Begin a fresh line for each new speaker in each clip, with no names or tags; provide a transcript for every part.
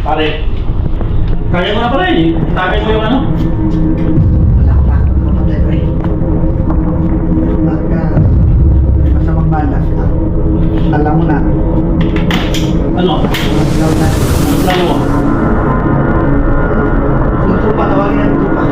Pare, kaya mo na pala eh. Tagay mo yung ano.
Wala pa akong kapatid, pre. Pagka masamang balak ka, alam mo na.
Ano?
Alam na.
Ano plano mo?
Yung tropa, tawagin ang tropa.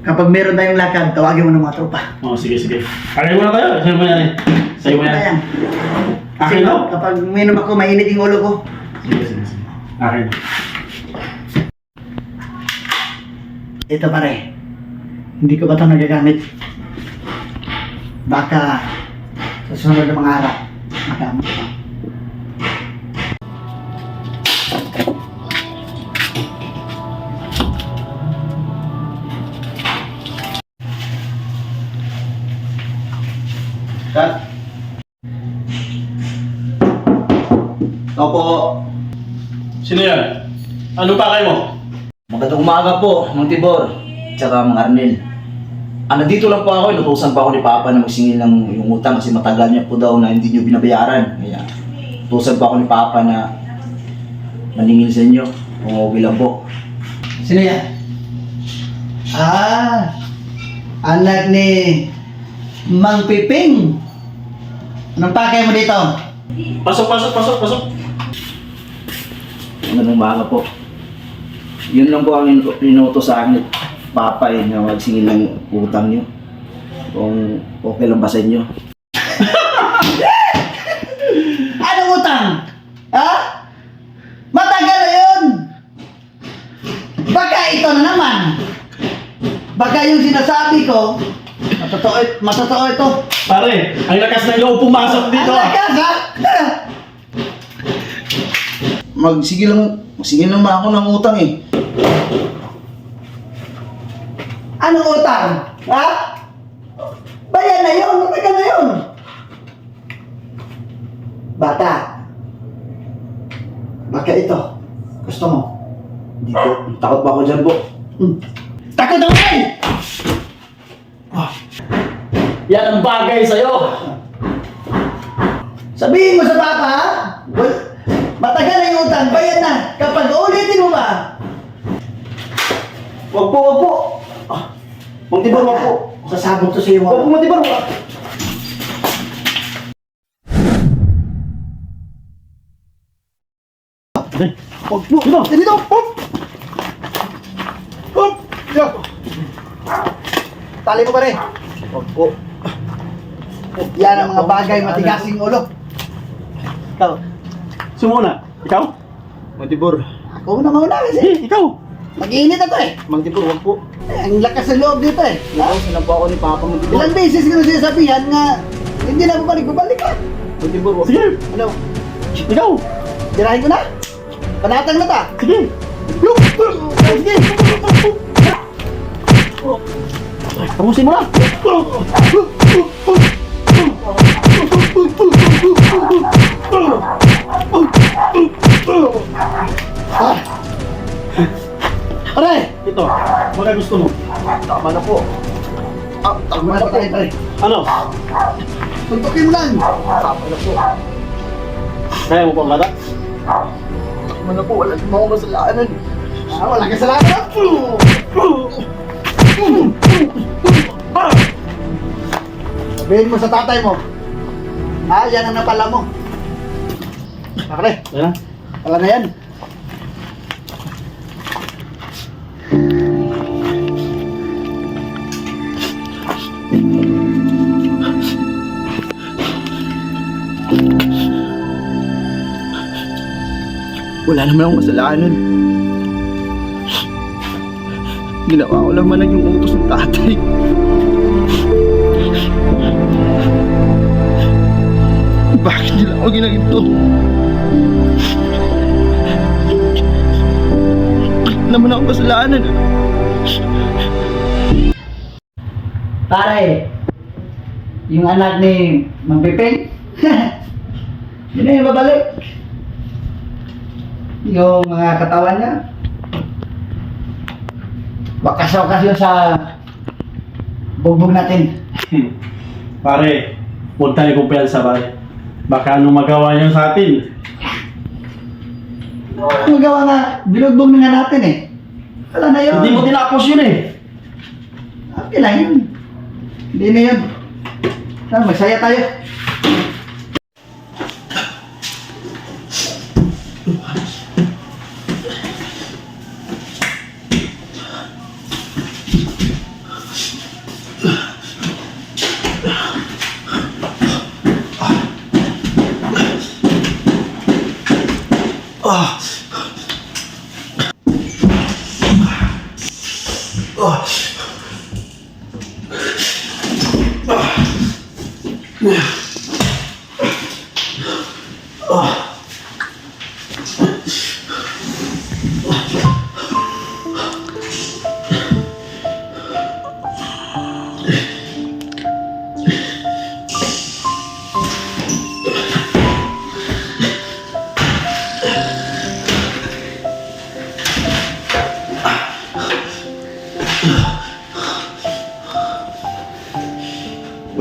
Kapag meron tayong lakad, tawagin mo ng mga tropa.
Oh, sige, sige. Kaya mo na tayo. Sa'yo mo yan eh. Sa'yo mo yan.
Ayan.
Akin daw?
Kapag uminom ako, mainit yung ulo ko.
Sige, sige, sige. Akin.
Ito pare, hindi ko ba ito nagagamit? Baka sa susunod na mga araw, magamit ko.
Kat? Opo.
Sino yan? Ano pa kayo mo?
Magandang umaga po, Mang Tibor. Tsaka Mang Arnel. Nandito lang po ako, inutusan pa ako ni Papa na magsingil ng yung utang kasi matagal niya po daw na hindi niyo binabayaran. Kaya inutusan pa ako ni Papa na maningil sa inyo. Kung okay lang po.
Sino yan? Anak ni Mang Piping. Anong pakay mo dito?
Pasok, pasok, pasok, pasok.
Magandang umaga po. Yun lang po ang inutos sa akin ni Papa na magsingil ng utang niyo. Kung okay lang ba sa inyo.
Anong utang? Ha? Matagal na yun! Baka ito na naman. Baka yung sinasabi ko, matotoo ito.
Pare, ang lakas ng loob pumasok dito
Ang
ah.
lakas, ha?
Magsigil lang ba ako ng utang eh.
Anong utang? Ha? Bayan na yun, matagal na yun. Bata. Baka ito. Gusto mo?
Hindi po. Takot pa ako dyan po.
Takot ako eh!
Yan ang bagay sa'yo.
Sabihin mo sa papa, ha? Matagal na yung utang, bayan na. Kapag ulitin mo ba?
Wag po, wag po. Mang Tibor, wag po.
Sasabot to sa iyo.
Wag po, Mang Tibor, wag.
Huwag po. Dito. Dito. Hop. Hop. Yo. Tali mo pa rin.
Wag po.
Yan ang mga bagay matigasing ulo. Ikaw.
Sumuna. Ikaw?
Mang Tibor.
Ako na mauna kasi.
Eh, ikaw.
Mag-iinit na to eh.
Mang Tibor, wag po.
Ang lakas ng loob dito eh. Ha?
Sinan po ako ni Papa, Mang Tibor.
Ilang beses ko na sinasabihan nga hindi na babalik ka.
Mang Tibor, wag.
Sige.
Ano?
Ikaw.
Tirahin ko na? Panatang na ta?
Sige.
Sige.
Tapusin mo na.
Ah. Aray!
Ito. Baka gusto mo.
Tama na po.
Tama na tayo pare.
Ano?
Tuntukin mo lang.
Tama na po.
Kaya mo pa bata?
Tama na po. Wala naman ako masalanan.
Wala ka salamat. Sabihin mo sa tatay mo. Yan ang napala mo. Pare,
Yan na.
pala na yan.
Wala naman akong masalanan. Ginawa ko lang man yung utos ng tatay. Bakit nila ako ginagito? Wala naman akong masalanan.
Pare, yung anak ni Mang Piping, yun na yung babalik. Yung mga katawan niya, wakas-wakas yun sa bugbog natin.
Pare, huwag tayo kumpiyansa pare. Baka anong magawa niyo sa atin.
Ang gawa nga, binugbog na nga natin eh. Wala na yun.
Hindi mo tinapos yun eh.
Okay lang yun. Hindi na yun. Magsaya tayo.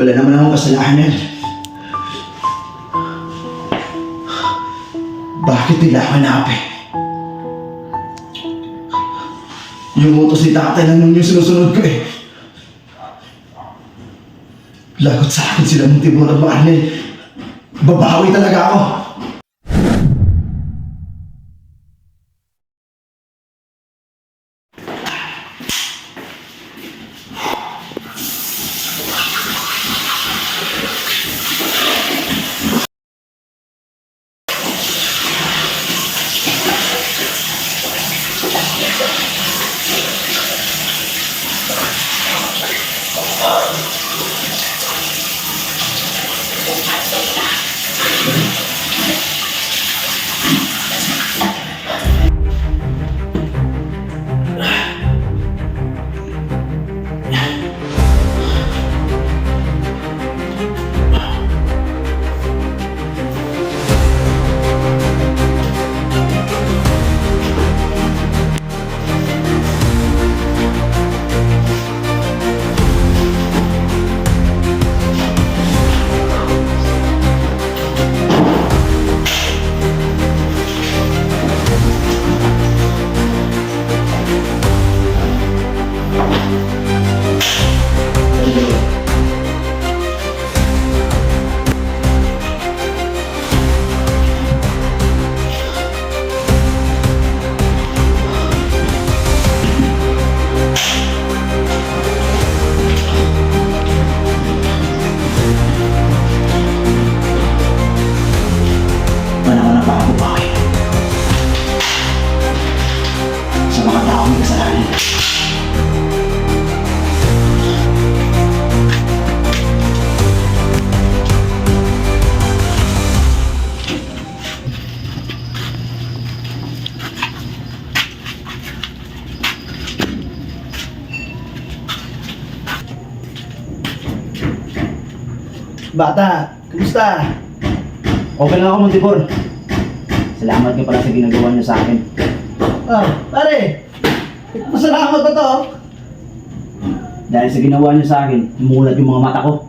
Wala naman akong kasalanan. Bakit nila ako hanapin? Yung utos ni tatay lang nung yung sinusunod ko eh. Lagot sa akin sila ng Tibor at Arnel. Babawi talaga ako. Panahon na para bumawi. Sa mga taong may kasalanan.
Bata, kumusta?
Okay lang ako, Montibor. Salamat ka pala sa ginagawa niyo sa akin.
Pare, masalamat ba to?
Dahil sa ginawa niyo sa akin, umulat yung mga mata ko.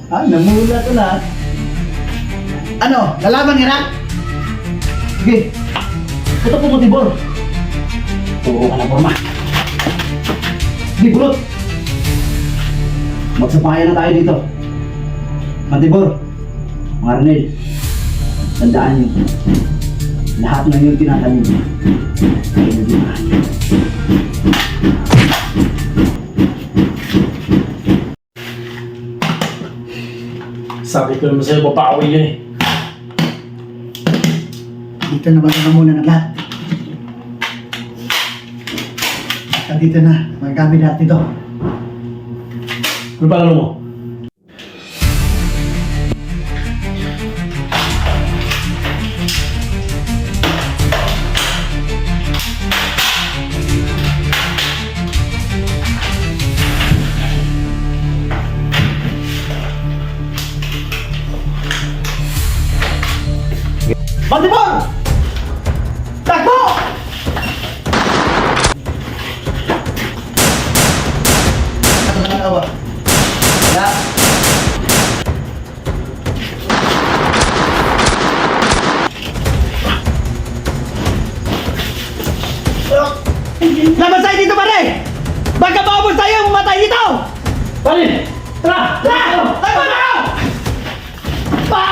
Namula ko na. Ano, lalaban ka na?
Sige, ito po, Montibor. Turo ka na, forma. Sige, bulot. Magsabayan na tayo dito. Montibor, mga Arnel, tandaan niyo, lahat ng yung tinatanim, ay nagdimaan.
Sabi ko naman sa'yo, babawi yun eh.
Dito naman na muna ng lahat. Dito na, magagamit natin ito.
Ano pa mo? Montibor! Takbo!
Ano na nawa? Ya. Labas tayo dito, pare! Baka maubos tayo, mamatay dito!
Pare! Tara!
Tara! Tama na! Pa!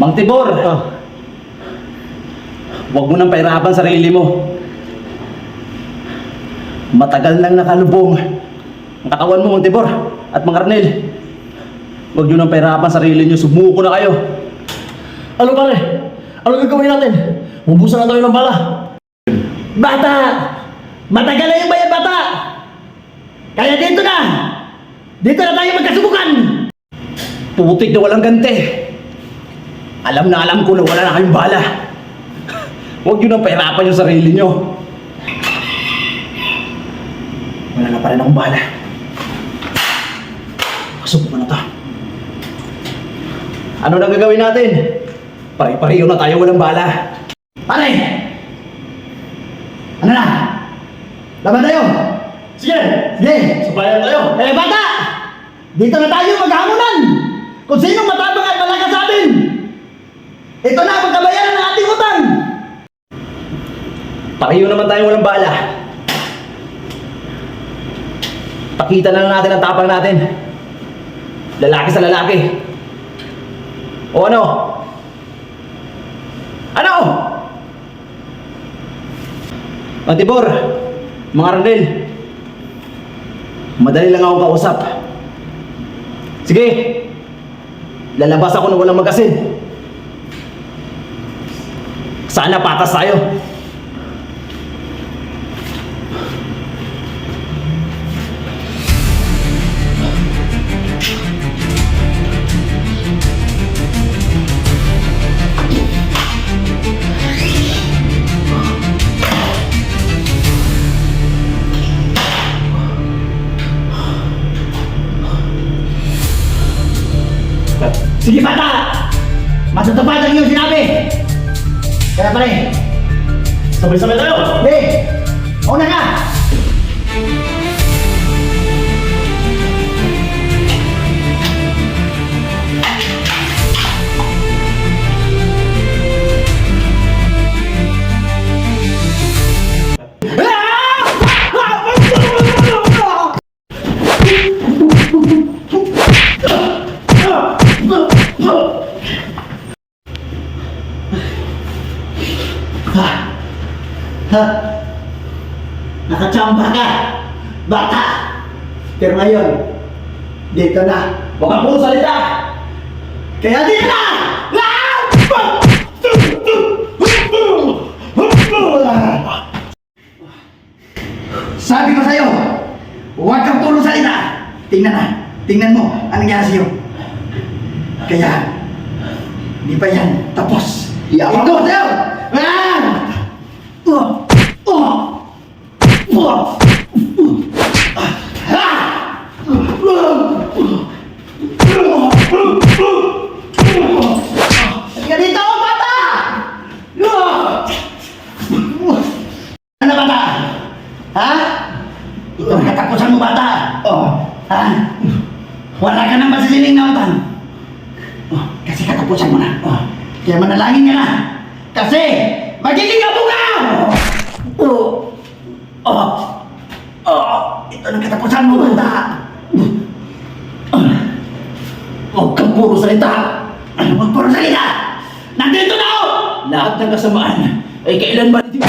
Mang Tibor! Huwag mo nang pahirapan sarili mo. Matagal nang nakalubong ang katawan mo, Mang Tibor, at Mang Arnel. Huwag nyo nang pahirapan sarili nyo. Sumuko na kayo.
Ano pare? Ano gagawin natin? Umbusan na tayo ng bala.
Bata! Matagal na yung bayan, bata! Kaya dito na! Dito na tayo magkasubukan!
Putik na walang gante. Alam na alam ko na wala na kayong bala. Huwag nyo nang pahirapan yung sarili nyo. Wala na pa rin akong bala. Masubukan na to. Ano na gagawin natin? Pare-pareho na tayo walang bala.
Pare! Ano na? Laban tayo!
Sige!
Sige!
Sabayan tayo!
Eh, bata! Dito na tayo maghamunan! Kung sinong matabang at malakas sa atin! Ito na ang pagkabayaran ng ating utang!
Pareho naman tayo walang bala. Pakita na lang natin ang tapang natin. Lalaki sa lalaki. O ano? Ano? Mang Tibor, Mang Arnel, madali lang akong kausap. Sige, lalabas ako na walang magasin. Sana patas tayo.
Sige, bata! Matutupad ang iyong sinabi! Kaya pare!
Sabay-sabay tayo!
Sige! Una ka! Ha? Nakachamba ka, bata. Pero ngayon, dito na.
Huwag kang puro salita!
Kaya dito na! Sabi ko sa'yo, huwag kang puro salita. Tingnan na, tingnan mo, anong nangyari sa'yo. Kaya, di pa yan tapos.
Yabang
Ito
mo.
sa'yo! Ah! Halika dito, bata! Ano, bata? Ha? Ito ang katapusan mo, bata. Ha? Wala ka nang masisiling na utang. Kasi katapusan mo na. Kaya manalangin ka na. Kasi magiging abo ka! Ito ang katapusan mo, bata. Huwag kang puro salita. Ano bang puro salita? Nandito na ako!
Lahat ng kasamaan ay kailanman hindi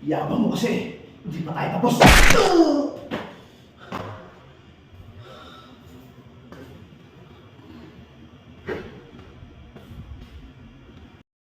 Yabang mo kasi, hindi pa tayo tapos.